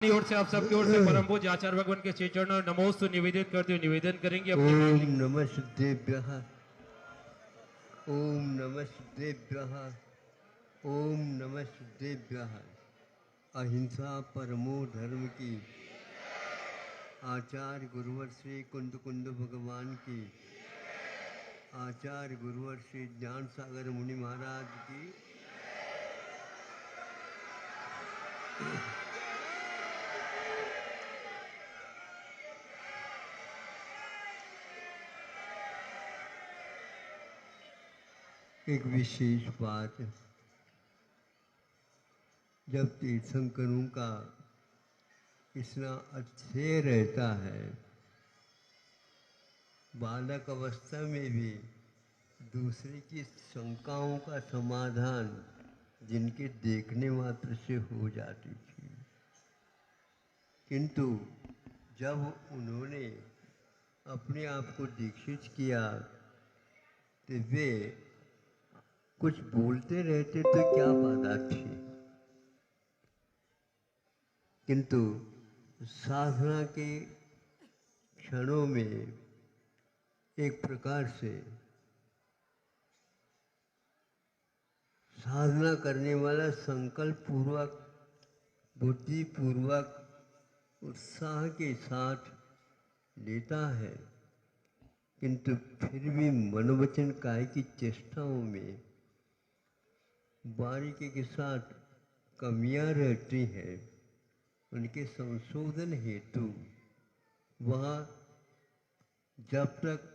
ओर से आप सबकी ओर से परम पूज्य आचार्य भगवान के श्री चरणों नमोस्तु निवेदित करते हुए निवेदन करेंगे अपने ओम नमः सिद्धेभ्यः ओम नमः सिद्धेभ्यः ओम नमः सिद्धेभ्यः। अहिंसा परमो धर्म की आचार्य गुरुवर श्री कुंद कुंद भगवान की आचार्य गुरुवर श्री ज्ञान सागर मुनि महाराज की एक विशेष बात, जब तीर्थंकरों का इतना अध्यय रहता है, बालक अवस्था में भी दूसरे की शंकाओं का समाधान जिनके देखने मात्र से हो जाती थी, किंतु जब उन्होंने अपने आप को दीक्षित किया तो वे कुछ बोलते रहते तो क्या बाधा थी, किंतु साधना के क्षणों में एक प्रकार से साधना करने वाला संकल्प पूर्वक बुद्धि पूर्वक उत्साह के साथ लेता है, किंतु फिर भी मनोवचन काय की चेष्टाओं में बारीकी के साथ कमियां रहती हैं। उनके संशोधन हेतु वह जब तक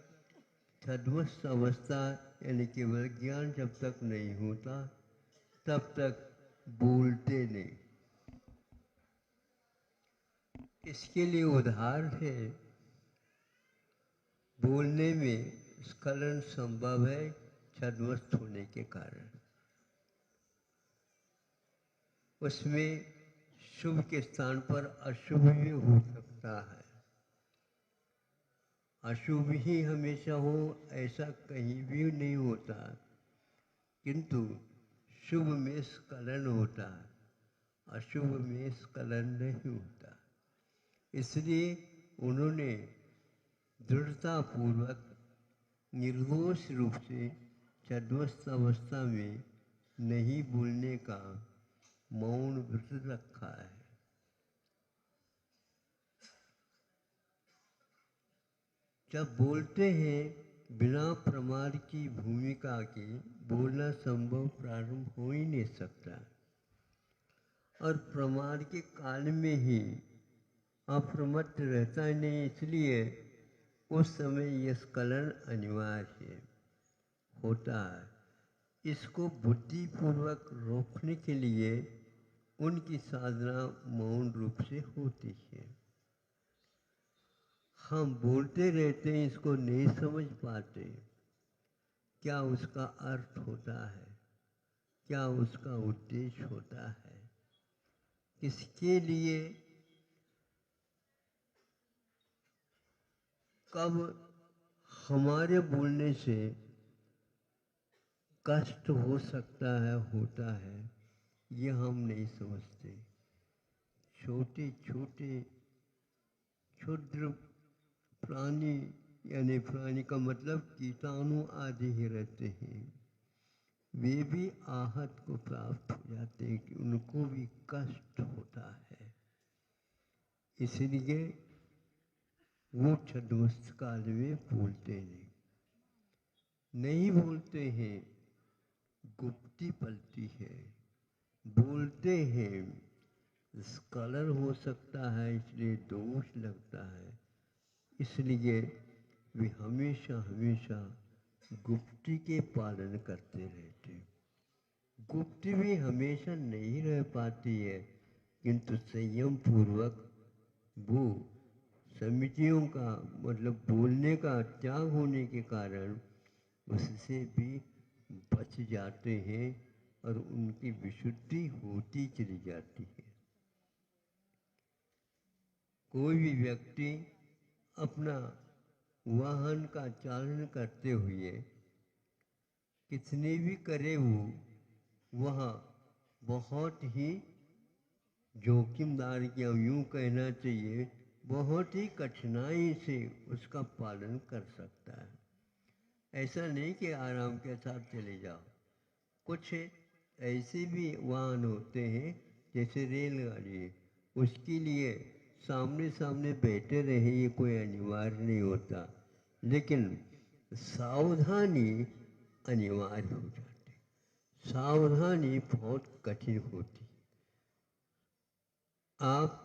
छद्मस्थ अवस्था यानी केवल ज्ञान जब तक नहीं होता तब तक बोलते नहीं। इसके लिए उदाहरण है, बोलने में स्खलन संभव है छद्मस्थ होने के कारण। उसमें शुभ के स्थान पर अशुभ भी हो सकता है। अशुभ ही हमेशा हो ऐसा कहीं भी नहीं होता, किंतु शुभ में स्खलन होता है, अशुभ में स्खलन नहीं होता। इसलिए उन्होंने दृढ़तापूर्वक निर्दोष रूप से छद्मस्थ अवस्था में नहीं बोलने का मौन व्रत रखा है। जब बोलते हैं बिना प्रमाद की भूमिका के बोलना संभव प्रारंभ हो ही नहीं सकता, और प्रमाद के काल में ही अप्रमत्त रहता नहीं, इसलिए उस समय यह स्खलन अनिवार्य होता है। इसको बुद्धिपूर्वक रोकने के लिए उनकी साधना मौन रूप से होती है। हम बोलते रहते हैं, इसको नहीं समझ पाते क्या उसका अर्थ होता है, क्या उसका उद्देश्य होता है, इसके लिए कब हमारे बोलने से कष्ट हो सकता है, होता है, ये हम नहीं समझते। छोटे छोटे क्षुद्र प्राणी, यानी प्राणी का मतलब कीटाणु आदि ही रहते हैं, वे भी आहत को प्राप्त हो जाते हैं कि उनको भी कष्ट होता है। इसलिए वो छद्मस्थ काल में बोलते नहीं बोलते हैं, गुप्ती पलती है। बोलते हैं, स्खलन हो सकता है, इसलिए दोष लगता है, इसलिए वे हमेशा हमेशा गुप्ती के पालन करते रहते। गुप्ती भी हमेशा नहीं रह पाती है, किंतु संयम पूर्वक वो समितियों का मतलब बोलने का त्याग होने के कारण उससे भी बच जाते हैं और उनकी विशुद्धि होती चली जाती है। कोई भी व्यक्ति अपना वाहन का चालन करते हुए कितने भी करे वो वह बहुत ही जोखिमदार क्या यूँ कहना चाहिए, बहुत ही कठिनाई से उसका पालन कर सकता है। ऐसा नहीं कि आराम के साथ चले जाओ। कुछ ऐसे भी वाहन होते हैं जैसे रेलगाड़ी है, उसके लिए सामने सामने बैठे रहे ये कोई अनिवार्य नहीं होता, लेकिन सावधानी अनिवार्य हो जाती है। सावधानी बहुत कठिन होती है। आप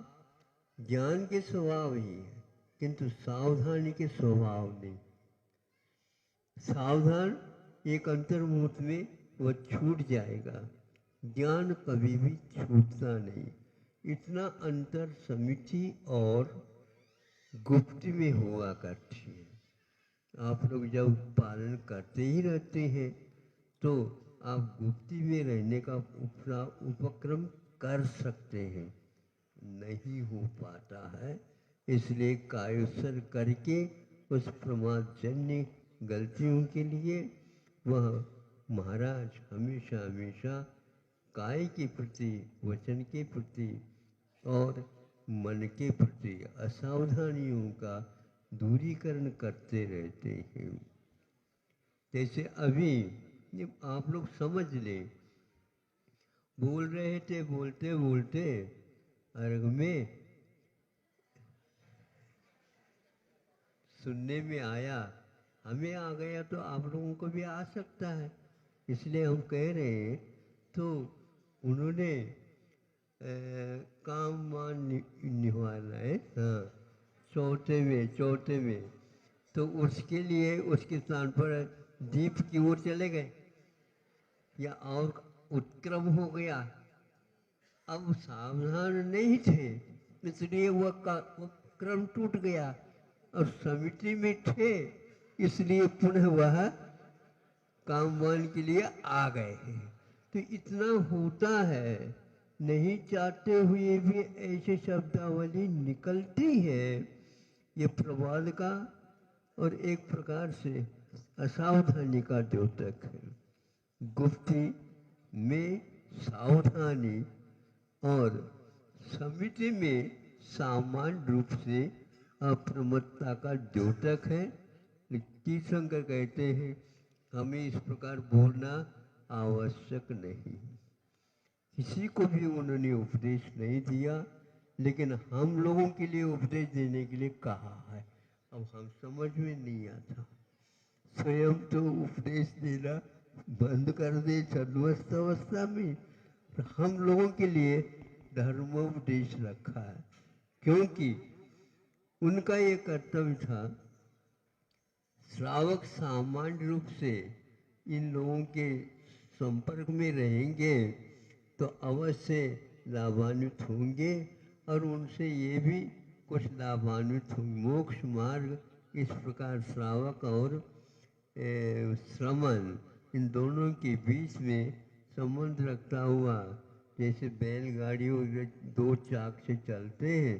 ज्ञान के स्वभाव ही है, किंतु सावधानी के स्वभाव नहीं। सावधान एक अंतर्मुहूर्त में वह छूट जाएगा, ज्ञान कभी भी छूटता नहीं। इतना अंतर समिति और गुप्त में हुआ करती है। आप लोग जब पालन करते ही रहते हैं तो आप गुप्ती में रहने का उपक्रम कर सकते हैं। नहीं हो पाता है, इसलिए कायोत्सर करके उस प्रमादजन्य गलतियों के लिए वह महाराज हमेशा हमेशा काय के प्रति, वचन के प्रति और मन के प्रति असावधानियों का दूरीकरण करते रहते हैं। जैसे अभी ये आप लोग समझ लें, बोल रहे थे बोलते बोलते अर्घ में सुनने में आया, हमें आ गया तो आप लोगों को भी आ सकता है, इसलिए हम कह रहे हैं। तो उन्होंने काम मान निभाना है, हाँ, चौथे में तो उसके लिए उसके स्थान पर दीप की ओर चले गए या और उत्क्रम हो गया। अब सावधान नहीं थे, इसलिए वह क्रम टूट गया, और समिति में थे इसलिए पुनः वह कामवान के लिए आ गए हैं। तो इतना होता है, नहीं चाहते हुए भी ऐसे शब्दावली निकलती है। ये प्रवाद का और एक प्रकार से असावधानी का द्योतक है। गुप्ती में सावधानी और समिति में सामान्य रूप से अप्रमत्ता का द्योतक है। तीर्थंकर कहते हैं हमें इस प्रकार बोलना आवश्यक नहीं। किसी को भी उन्होंने उपदेश नहीं दिया, लेकिन हम लोगों के लिए उपदेश देने के लिए कहा है। अब हम समझ में नहीं आता, स्वयं तो उपदेश देना बंद कर दे छद्मस्त अवस्था में, तो हम लोगों के लिए धर्मोपदेश रखा है, क्योंकि उनका ये कर्तव्य था। श्रावक सामान्य रूप से इन लोगों के संपर्क में रहेंगे तो अवश्य लाभान्वित होंगे, और उनसे ये भी कुछ लाभान्वित होंगे। मोक्ष मार्ग इस प्रकार श्रावक और श्रमण इन दोनों के बीच में संबंध रखता हुआ, जैसे बैलगाड़ियों दो चाक से चलते हैं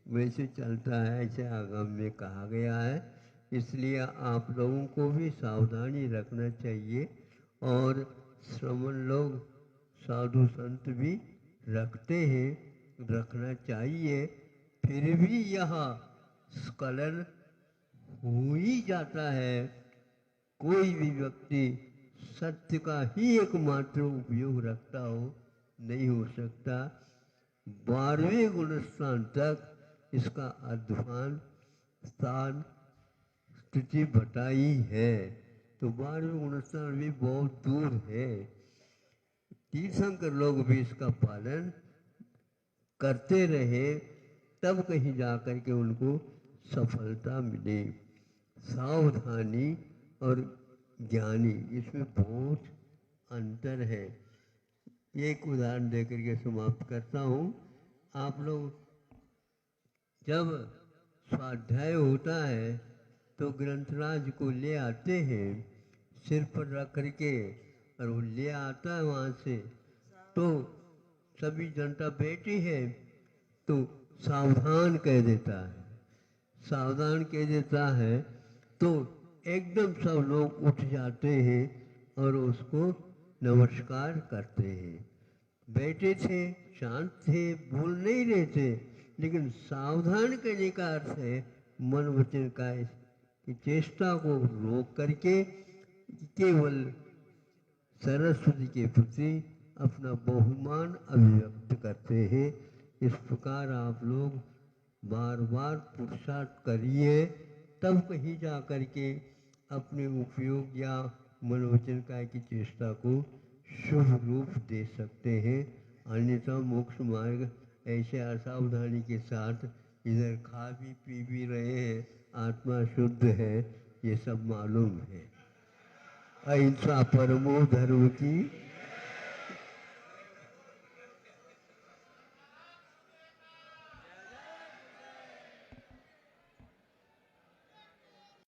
वैसे चलता है, ऐसे आगम में कहा गया है। इसलिए आप लोगों को भी सावधानी रखना चाहिए, और श्रमण लोग साधु संत भी रखते हैं, रखना चाहिए। फिर भी यह स्खलन हो ही जाता है। कोई भी व्यक्ति सत्य का ही एकमात्र उपयोग रखता हो, नहीं हो सकता। 12वें गुणस्थान तक इसका अध्वान स्थान स्थिति बताई है, तो 12वें गुणस्थान भी बहुत दूर है। तीर्थंकर लोग भी इसका पालन करते रहे, तब कहीं जाकर के उनको सफलता मिले। सावधानी और ज्ञानी, इसमें बहुत अंतर है। एक उदाहरण देकर के समाप्त करता हूँ। आप लोग जब स्वाध्याय होता है तो ग्रंथराज को ले आते हैं, सिर पर रख करके, और वो ले आता है वहाँ से, तो सभी जनता बैठी है तो सावधान कह देता है। सावधान कह देता है तो एकदम सब लोग उठ जाते हैं और उसको नमस्कार करते हैं। बैठे थे, शांत थे, बोल नहीं रहे थे, लेकिन सावधान करने का अर्थ है मन वचन काया की चेष्टा को रोक करके केवल सरस्वती के प्रति अपना बहुमान अभिव्यक्त करते हैं। इस प्रकार आप लोग बार बार पुरुषार्थ करिए, तब कहीं जा कर के अपने उपयोग या मनोवचन काय की चेष्टा को शुभ रूप दे सकते हैं। अन्यथा मोक्ष मार्ग ऐसे असावधानी के साथ इधर खा भी पी भी रहे हैं, आत्मा शुद्ध है, ये सब मालूम है। अहिंसा परमो धर्म की